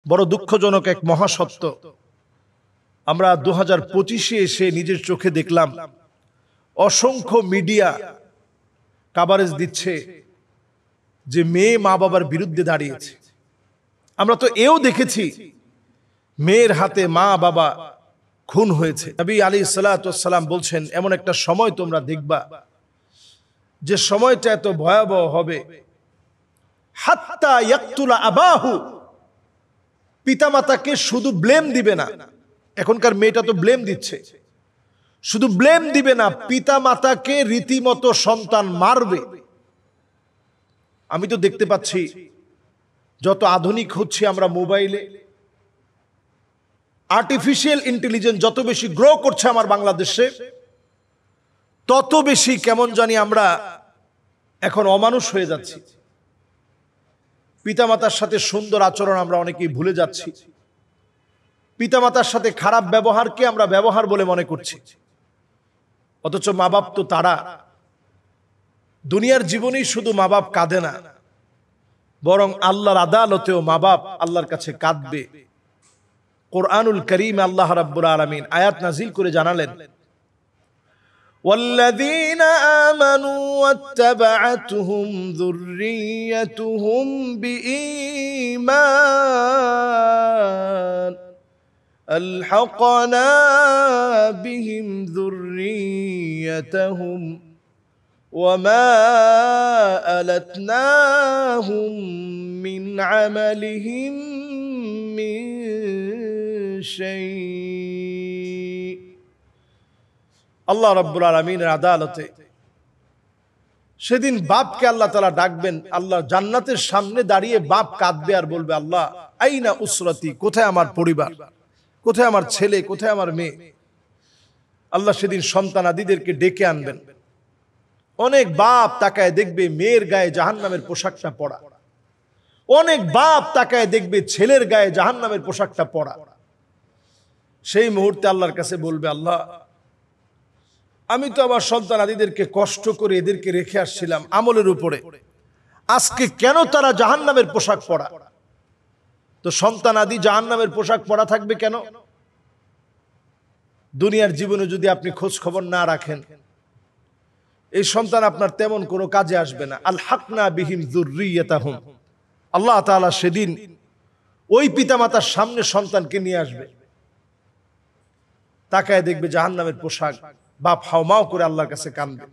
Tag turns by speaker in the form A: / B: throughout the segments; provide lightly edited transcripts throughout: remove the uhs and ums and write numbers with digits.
A: বড় দুঃখজনক এক মহাসত্য। আমরা 2025-এ এসে নিজের চোখে দেখলাম অসংখ্য মিডিয়া কভারেজ দিচ্ছে যে মেয়ে মা বাবার বিরুদ্ধে দাঁড়িয়েছে। আমরা তো এও দেখেছি মেয়ের হাতে মা বাবা খুন হয়েছে। নবী আলাইহিস সালাতু ওয়াস সালাম বলছেন, এমন একটা সময় তোমরা দেখবা যে সময়টা এত ভয়াবহ হবে, হাত্তা ইয়াকতুলা আবাহু, পিতামাতাকে শুধু ব্লেম দিবে না। এখনকার মেয়েটা তো ব্লেম দিচ্ছে, শুধু ব্লেম দিবে না, পিতামাতাকে রীতিমতো সন্তান মারবে। আমি তো দেখতে পাচ্ছি যত আধুনিক হচ্ছে আমরা মোবাইলে, আর্টিফিশিয়াল ইন্টেলিজেন্স যত বেশি গ্রো করছে আমার বাংলাদেশে, তত বেশি কেমন জানি আমরা এখন অমানুষ হয়ে যাচ্ছি। পিতামাতার সাথে সুন্দর আচরণ আমরা অনেকেই ভুলে যাচ্ছি। পিতামাতার সাথে খারাপ ব্যবহারকে আমরা ব্যবহার বলে মনে করছি। অথচ মা বাপ তো তারা, দুনিয়ার জীবনেই শুধু মা বাপ কাঁদে না, বরং আল্লাহর আদালতেও মা বাপ আল্লাহর কাছে কাঁদবে। কোরআনুল কারীমে আল্লাহ রাব্বুল আলামিন আয়াত নাজিল করে জানালেন, والذين آمنوا واتبعتهم ذريتهم بإيمان ألحقنا بهم ذريتهم وما ألتناهم من عملهم من شيء। আল্লাহ রাব্বুল আলামিনের আদালতে সেদিন বাপকে আল্লাহ তাআলা ডাকবেন। আল্লাহ জান্নাতের সামনে দাঁড়িয়ে বাপ কাঁদবে আর বলবে, আল্লাহ আইনা উসরতি, কোথায় আমার পরিবার, কোথায় আমার ছেলে, কোথায় আমার মেয়ে। আল্লাহ সেদিন সন্তানাদিদেরকে ডেকে আনবেন। অনেক বাপ তাকায় দেখবে মেয়ের গায়ে জাহান্নামের পোশাকটা পরা, অনেক বাপ তাকায় দেখবে ছেলের গায়ে জাহান্নামের পোশাকটা পরা। সেই মুহূর্তে আল্লাহর কাছে বলবে, আল্লাহ আমি তো আমার সন্তানাদিদেরকে কষ্ট করে এদেরকে রেখে আসছিলাম আমলের উপরে, আজকে কেন তারা জাহান্নামের পোশাক পরা? তো সন্তানাদি জাহান্নামের পোশাক পরা থাকবে কেন? দুনিয়ার জীবনে যদি আপনি খোঁজ খবর না রাখেন, এই সন্তান আপনার তেমন কোনো কাজে আসবে না। আলহাকনা বিহিম যুররিয়াতাহুম, আল্লাহ তাআলা সেদিন ওই পিতামাতার সামনে সন্তানকে নিয়ে আসবে, তাকায় দেখবে জাহান্নামের পোশাক, বাপ হাওমাও করে আল্লাহর কাছে কাঁদবে,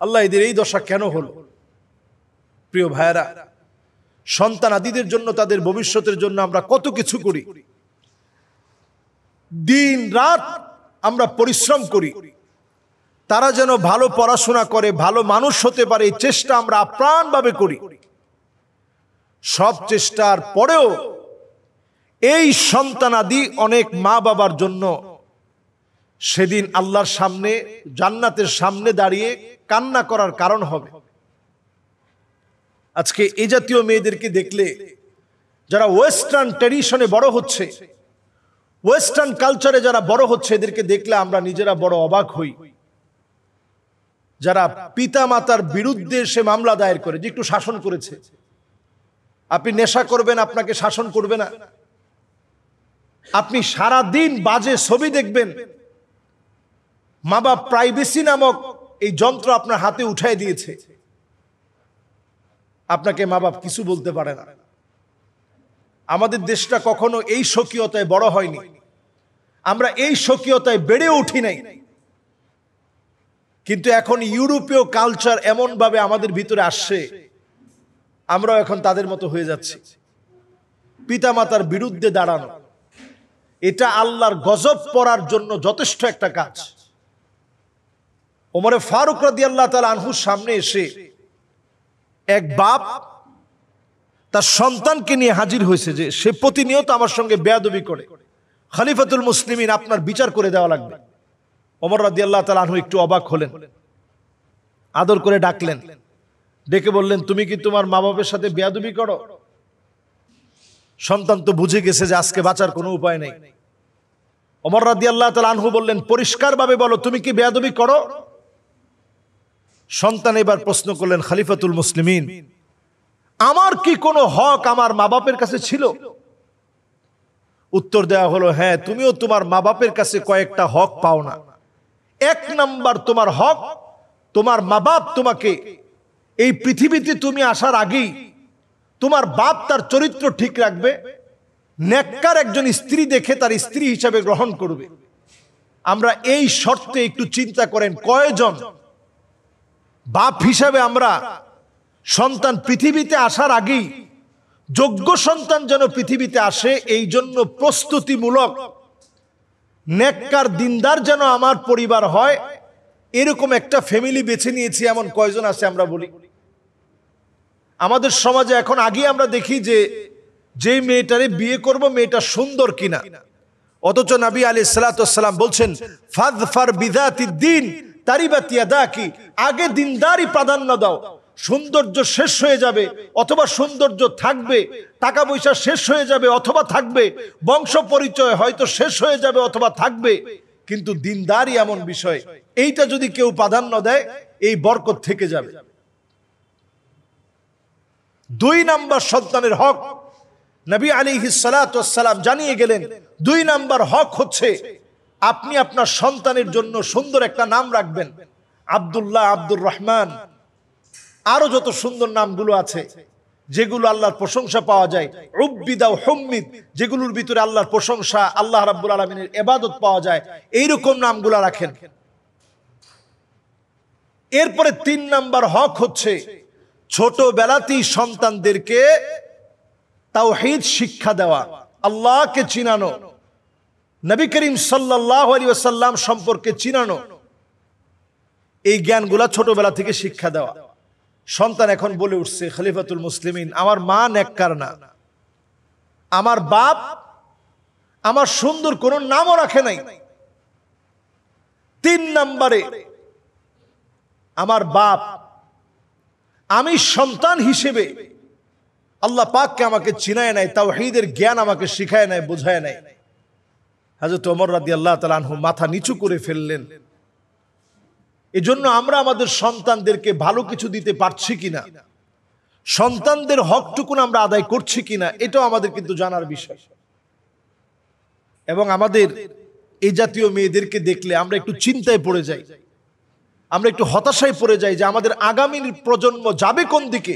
A: আল্লাহ এদের এই দশা কেন হলো? প্রিয় ভাইয়েরা, সন্তানাদিদের জন্য, তাদের ভবিষ্যতের জন্য আমরা কত কিছু করি, দিন রাত আমরা পরিশ্রম করি, তারা যেন ভালো পড়াশোনা করে, ভালো মানুষ হতে পারে, এই চেষ্টা আমরা আপ্রাণভাবে করি। সব চেষ্টার পরেও এই সন্তানাদি অনেক মা বাবার জন্য সেদিন আল্লাহর সামনে, জান্নাতের সামনে দাঁড়িয়ে কান্না করার কারণ হবে। আজকে এই জাতীয় মেয়েদেরকে দেখলে, যারা ওয়েস্টার্ন ট্র্যাডিশনে বড় হচ্ছে, ওয়েস্টার্ন কালচারে যারা বড় হচ্ছে, এদেরকে দেখলে আমরা নিজেরা বড় অবাক হই। যারা পিতা মাতার বিরুদ্ধে সে মামলা দায়ের করে, যে একটু শাসন করেছে, আপনি নেশা করবেন আপনাকে শাসন করবে না, আপনি সারা দিন বাজে ছবি দেখবেন, মা বাপ প্রাইভেসি নামক এই যন্ত্র আপনার হাতে উঠাই দিয়েছে, আপনাকে মা বাপ কিছু বলতে পারে না। আমাদের দেশটা কখনো এই স্বকীয়তায় বড় হয়নি, আমরা এই স্বকীয়তায় বেড়ে উঠি নাই। কিন্তু এখন ইউরোপীয় কালচার এমন ভাবে আমাদের ভিতরে আসছে, আমরাও এখন তাদের মতো হয়ে যাচ্ছি। পিতামাতার বিরুদ্ধে দাঁড়ানো, এটা আল্লাহর গজব পড়ার জন্য যথেষ্ট একটা কাজ। ওমরে ফারুক রাদিয়াল্লাহু তাআলা আনহুর সামনে এসে এক বাপ তার সন্তানকে নিয়ে হাজির হয়েছে যে সে প্রতিনিয়ত আমার সঙ্গে বেয়াদবি করে, খলিফাতুল মুসলিমিন আপনার বিচার করে দেওয়া লাগবে। ওমর রাদিয়াল্লাহু তাআলা আনহু একটু অবাক হলেন, আদর করে ডাকলেন, ডেকে বললেন, তুমি কি তোমার মা বাবার সাথে বেয়াদবি করো? সন্তান তো বুঝে গেছে যে আজকে বাঁচার কোনো উপায় নেই। ওমর রাদিয়াল্লাহু তাআলা আনহু বললেন, পরিষ্কারভাবে বলো তুমি কি বেয়াদবি করো? সন্তান এবার প্রশ্ন করলেন, খলিফাতুল মুসলিমিন, আমার কি কোনো হক আমার মা বাপের কাছে ছিল? উত্তর দেওয়া হলো, হ্যাঁ, তুমিও তোমার মা বাপের কাছে কয়েকটা হক পাও না। এক নাম্বার তোমার হক, তোমার মা বাপ তোমাকে এই পৃথিবীতে তুমি আসার আগেই তোমার বাপ তার চরিত্র ঠিক রাখবে, নেককার একজন স্ত্রী দেখে তার স্ত্রী হিসাবে গ্রহণ করবে। আমরা এই শর্তে একটু চিন্তা করেন, কয়জন বাপ হিসাবে আমরা সন্তান পৃথিবীতে আসার আগেই যোগ্য সন্তান যেন পৃথিবীতে আসে এই জন্য প্রস্তুতিমূলক নেককার দিনদার যেন আমার পরিবার হয়, এরকম একটা ফ্যামিলি বেছে নিয়েছি, এমন কয়জন আছে আমরা বলি? আমাদের সমাজে এখন আগে আমরা দেখি যে যেই মেয়েটারে বিয়ে করব মেয়েটা সুন্দর কিনা, অথচ নবী আলাইহিস সালাতু ওয়াস সালাম বলছেন ফাযফার বিযাতিদ দ্বীন তারিবাত ইয়াদাকি, আগে দিনদারি প্রাধান্য দাও। সৌন্দর্য শেষ হয়ে যাবে অথবা সৌন্দর্য থাকবে, টাকা পয়সা শেষ হয়ে যাবে অথবা থাকবে, বংশ পরিচয় হয়তো শেষ হয়ে যাবে অথবা থাকবে, কিন্তু দিনদারি এমন বিষয়, এইটা যদি কেউ প্রাধান্য দেয় এই বরকত থেকে যাবে। 2 নাম্বার সন্তানের হক নবী আলাইহিস সালাতু ওয়াস সালাম জানিয়ে গেলেন। 2 নাম্বার হক হচ্ছে আপনি আপনার সন্তানের জন্য সুন্দর একটা নাম রাখবেন। আব্দুল্লাহ, আব্দুর রহমান, আরো যত সুন্দর নামগুলো আছে যেগুলো আল্লাহর প্রশংসা পাওয়া যায়, উব্বিদা ও হুম্মিদ, যেগুলোর ভিতরে আল্লাহর প্রশংসা, আল্লাহ রাব্বুল আলামিনের ইবাদত পাওয়া যায়, এইরকম নামগুলো রাখেন। এরপরে 3 নাম্বার হক হচ্ছে ছোটবেলাতেই সন্তানদেরকে তাওহীদ শিক্ষা দেওয়া, আল্লাহকে চিনানো, নবী করিম সাল্লাল্লাহু আলাইহি ওয়াসাল্লাম সম্পর্কে চিনানো, এই জ্ঞানগুলা ছোটবেলা থেকে শিক্ষা দেওয়া। সন্তান এখন বলে উঠছে, খলিফাতুল মুসলিমিন, আমার মা নেককার না, আমার বাপ আমার সুন্দর কোন নামও রাখে নাই। 3 নম্বরে আমার বাপ, আমি সন্তান হিসেবে আল্লাহ পাককে আমাকে চিনায় নাই, তাওহীদের জ্ঞান আমাকে শিখায় নাই, বোঝায় নাই। হযরত ওমর রাদিয়াল্লাহু তাআলা আনহু মাথা নিচু করে ফেললেন। এজন্য আমরা আমাদের সন্তানদেরকে ভালো কিছু দিতে পারছি কিনা, সন্তানদের হকটুকুন আমরা আদায় করছি কিনা, এটাও আমাদের কিন্তু জানার বিষয়। এবং আমাদের এই জাতীয় মেয়েদেরকে দেখলে আমরা একটু চিন্তায় পড়ে যাই, আমরা একটু হতাশায় পড়ে যাই যে আমাদের আগামীর প্রজন্ম যাবে কোন দিকে।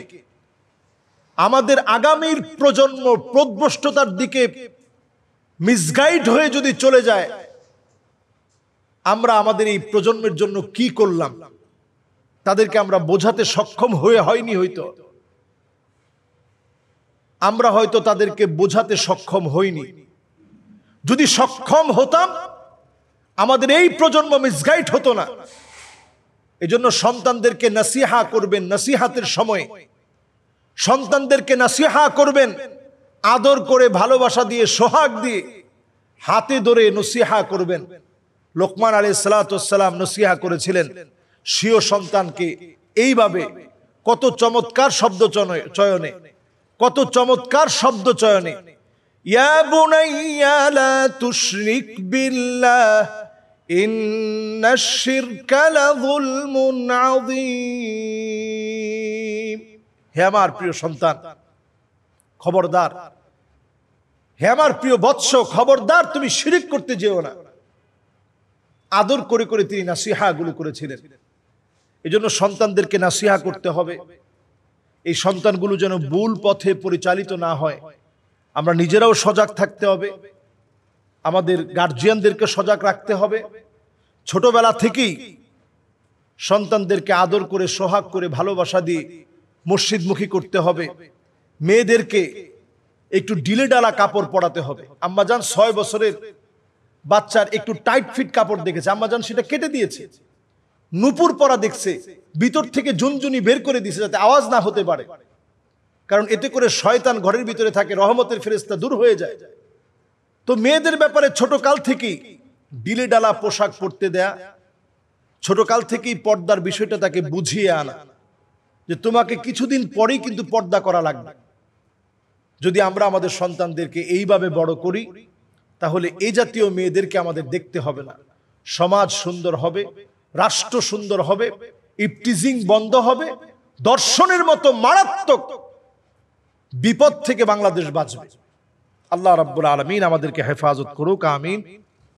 A: আমাদের আগামীর প্রজন্ম পথভ্রষ্টতার দিকে মিসগাইড হয়ে যদি চলে যায়, আমরা আমাদের এই প্রজন্মের জন্য কি করলাম, তাদেরকে আমরা বোঝাতে সক্ষম হয়নি। হয়তো আমরা হয়তো তাদেরকে বোঝাতে সক্ষম হইনি। যদি সক্ষম হতাম আমাদের এই প্রজন্ম মিসগাইড হতো না। এজন্য সন্তানদেরকে নসিহা করবেন, নসিহাতের সময় সন্তানদেরকে নসিহা করবেন, আদর করে, ভালোবাসা দিয়ে, সোহাগ দিয়ে, হাতে ধরে নসিহা করবেন। লোকমান আলাইহিস সালাতু ওয়াস সালাম নসিহা করেছিলেন স্বীয় সন্তানকে এইভাবে, কত চমৎকার শব্দ চয়নে, কত চমৎকার শব্দ চয়নে। ইয়া বুনাইয়া লা তুশরিক বিল্লাহ ইন্নাশ শিরকা লাযুলমুন আযীম। হে আমার প্রিয় সন্তান, খবরদার, হে আমার প্রিয় বৎস, খবরদার তুমি শিরক করতে যেও না। আদর করে করে তিনি নাসিহা গুলো করেছিলেন। এজন্য সন্তানদেরকে নাসিহা করতে হবে। এই সন্তানগুলো যেন ভুল পথে পরিচালিত না হয়, আমরা নিজেরাও সজাগ থাকতে হবে, আমাদের গার্জিয়ানদেরকে সজাগ রাখতে হবে। ছোটবেলা থেকেই সন্তানদেরকে আদর করে, সোহাগ করে, ভালোবাসা দিয়ে মসজিদমুখী করতে হবে। মেয়েদেরকে একটু ঢিলে ডালা কাপড় পরাতে হবে। আম্মাজান 6 বছরের বাচ্চার একটু টাইট ফিট কাপড় দেখেছে, আম্মাজান সেটা কেটে দিয়েছে। নুপুর পরা দেখছে, ভিতর থেকে ঝুনঝুনি বের করে দিয়েছে যাতে আওয়াজ না হতে পারে, কারণ এতে করে শয়তান ঘরের ভিতরে থাকে, রহমতের ফেরেশতা দূর হয়ে যায়। তো মেয়েদের ব্যাপারে ছোটকাল থেকেই ঢিলে ডালা পোশাক পরতে দেয়া, ছোটকাল থেকেই পর্দার বিষয়টা তাকে বুঝিয়ে আনা যে তোমাকে কিছুদিন পরেই কিন্তু পর্দা করা লাগবে। যদি আমরা আমাদের সন্তানদেরকে এইভাবে বড় করি, তাহলে এই জাতীয় মেয়েদেরকে আমাদের দেখতে হবে না। সমাজ সুন্দর হবে, রাষ্ট্র সুন্দর হবে, ইফটিজিং বন্ধ হবে, দর্শনের মতো মারাত্মক বিপদ থেকে বাংলাদেশ বাঁচবে। আল্লাহ রাব্বুল আলামিন আমাদেরকে হেফাজত করুক, আমিন।